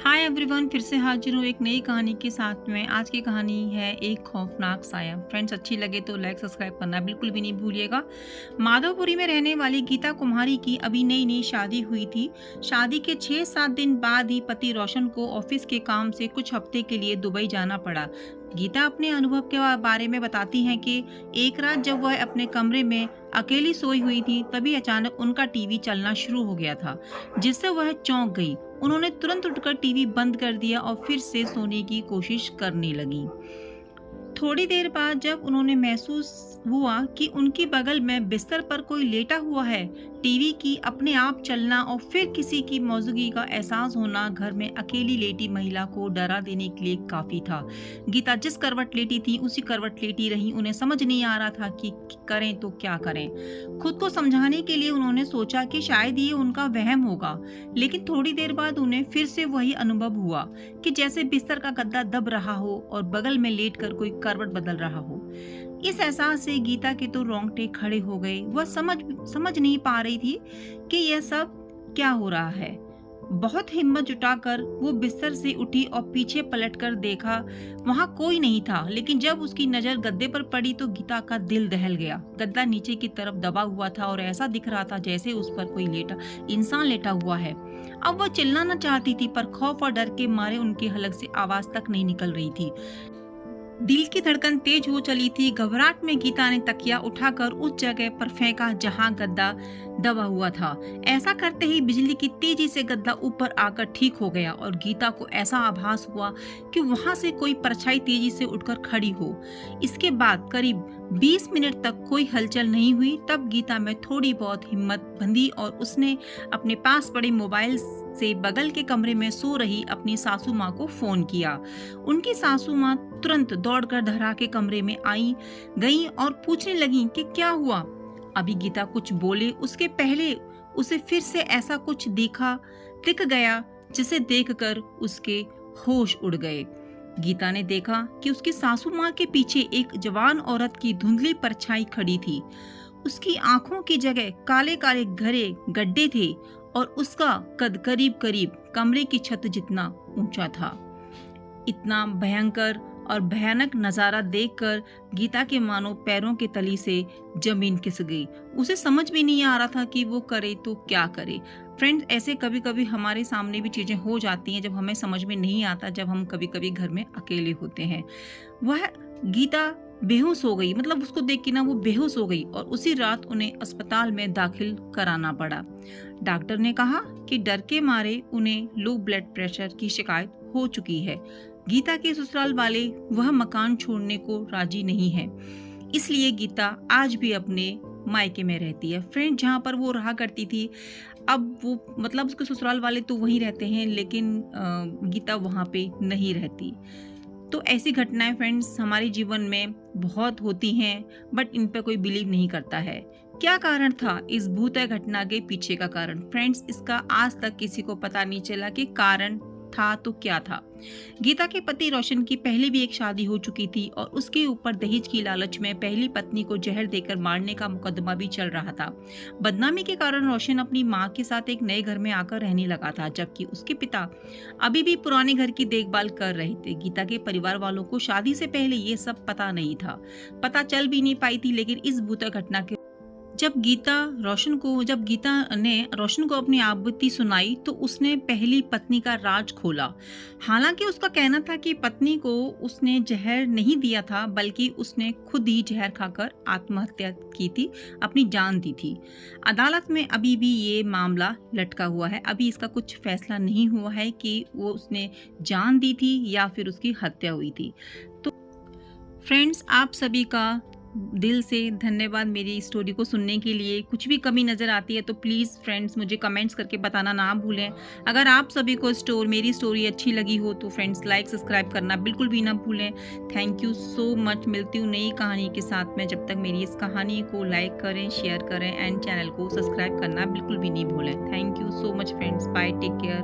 Hi everyone, फिर से हाजिर हूँ एक नई कहानी के साथ में। आज की कहानी है एक खौफनाक साया। फ्रेंड्स, अच्छी लगे तो लाइक सब्सक्राइब करना बिल्कुल भी नहीं भूलिएगा। माधवपुरी में रहने वाली गीता कुमारी की अभी नई नई शादी हुई थी। शादी के 6-7 दिन बाद ही पति रोशन को ऑफिस के काम से कुछ हफ्ते के लिए दुबई जाना पड़ा। गीता अपने अनुभव के बारे में बताती हैं कि एक रात जब वह अपने कमरे में अकेली सोई हुई थी, तभी अचानक उनका टीवी चलना शुरू हो गया था, जिससे वह चौंक गई। उन्होंने तुरंत उठकर टीवी बंद कर दिया और फिर से सोने की कोशिश करने लगी। थोड़ी देर बाद जब उन्होंने महसूस हुआ कि उनकी बगल में बिस्तर पर कोई लेटा हुआ है, टीवी की अपने आप चलना और फिर किसी की मौजूदगी का एहसास होना घर में अकेली लेटी महिला को डरा देने के लिए काफी था। गीता जिस करवट लेटी थी उसी करवट लेटी रही। उन्हें समझ नहीं आ रहा था कि करें तो क्या करें। खुद को समझाने के लिए उन्होंने सोचा कि शायद ये उनका वहम होगा, लेकिन थोड़ी देर बाद उन्हें फिर से वही अनुभव हुआ कि जैसे बिस्तर का गद्दा दब रहा हो और बगल में लेटकर कोई करवट बदल रहा हो। इस एहसास से गीता के तो रोंगटे खड़े हो गए। वह समझ नहीं पा रही थी कि यह सब क्या हो रहा है। बहुत हिम्मत जुटाकर वो बिस्तर से उठी और पीछे पलटकर देखा, वहां कोई नहीं था। लेकिन जब उसकी नजर गद्दे पर पड़ी तो गीता का दिल दहल गया। गद्दा नीचे की तरफ दबा हुआ था और ऐसा दिख रहा था जैसे उस पर कोई इंसान लेटा हुआ है। अब वह चिल्लाना चाहती थी, पर खौफ और डर के मारे उनके हलक से आवाज तक नहीं निकल रही थी। दिल की धड़कन तेज हो चली थी। घबराहट में गीता ने तकिया उठाकर उस जगह पर फेंका जहां गद्दा दबा हुआ था। ऐसा करते ही बिजली की तेजी से गद्दा ऊपर आकर ठीक हो गया और गीता को ऐसा आभास हुआ कि वहां से कोई परछाई तेजी से उठकर खड़ी हो। इसके बाद करीब 20 मिनट तक कोई हलचल नहीं हुई। तब गीता में थोड़ी बहुत हिम्मत बंधी और उसने अपने पास पड़े मोबाइल से बगल के कमरे में सो रही अपनी सासू माँ को फोन किया। उनकी सासू माँ तुरंत दौड़कर धरा के कमरे में गईं और पूछने लगीं कि क्या हुआ। अभी गीता कुछ बोले उसके पहले उसे फिर से ऐसा कुछ दिख गया जिसे देखकर उसके होश उड़ गए। गीता ने देखा कि उसकी सासू माँ के पीछे एक जवान औरत की धुंधली परछाई खड़ी थी। उसकी आंखों की जगह काले काले घरे गड्ढे थे और उसका कद करीब करीब कमरे की छत जितना ऊंचा था। इतना भयंकर और भयानक नजारा देखकर गीता के मानो पैरों के तली से जमीन खिसक गई। उसे समझ भी नहीं आ रहा था कि वो करे तो क्या करे। फ्रेंड्स, ऐसे कभी कभी हमारे सामने भी चीजें हो जाती हैं जब हमें समझ में नहीं आता, जब हम कभी कभी घर में अकेले होते हैं। वह गीता बेहोश हो गई, मतलब उसको देख के ना वो बेहोश हो गई और उसी रात उन्हें अस्पताल में दाखिल कराना पड़ा। डॉक्टर ने कहा कि डर के मारे उन्हें लो ब्लड प्रेशर की शिकायत हो चुकी है। गीता के ससुराल वाले वह मकान छोड़ने को राजी नहीं है, इसलिए गीता आज भी अपने मायके में रहती है। फ्रेंड, जहाँ पर वो रहा करती थी, अब वो मतलब उसके ससुराल वाले तो वहीं रहते हैं, लेकिन गीता वहाँ पे नहीं रहती। तो ऐसी घटनाएं फ्रेंड्स हमारे जीवन में बहुत होती हैं, बट इन पे कोई बिलीव नहीं करता है। क्या कारण था इस भूतय घटना के पीछे का कारण? फ्रेंड्स, इसका आज तक किसी को पता नहीं चला कि कारण था तो क्या था। गीता के पति रोशन की पहले भी एक शादी हो चुकी थी और उसके ऊपर दहेज की लालच में पहली पत्नी को जहर देकर मारने का मुकदमा भी चल रहा था। बदनामी के कारण रोशन अपनी मां के साथ एक नए घर में आकर रहने लगा था, जबकि उसके पिता अभी भी पुराने घर की देखभाल कर रहे थे। गीता के परिवार वालों को शादी से पहले ये सब पता नहीं था, पता चल भी नहीं पाई थी। लेकिन इस भूतक घटना के जब गीता ने रोशन को अपनी आपबीती सुनाई तो उसने पहली पत्नी का राज खोला। हालांकि उसका कहना था कि पत्नी को उसने जहर नहीं दिया था, बल्कि उसने खुद ही जहर खाकर आत्महत्या की थी, अपनी जान दी थी। अदालत में अभी भी ये मामला लटका हुआ है। अभी इसका कुछ फैसला नहीं हुआ है कि वो उसने जान दी थी या फिर उसकी हत्या हुई थी। तो फ्रेंड्स, आप सभी का दिल से धन्यवाद मेरी स्टोरी को सुनने के लिए। कुछ भी कमी नज़र आती है तो प्लीज़ फ्रेंड्स मुझे कमेंट्स करके बताना ना भूलें। अगर आप सभी को मेरी स्टोरी अच्छी लगी हो तो फ्रेंड्स लाइक सब्सक्राइब करना बिल्कुल भी ना भूलें। Thank you so much. मिलती हूँ नई कहानी के साथ में। जब तक मेरी इस कहानी को लाइक करें, शेयर करें एंड चैनल को सब्सक्राइब करना बिल्कुल भी नहीं भूलें। Thank you so much friends. Bye, take care.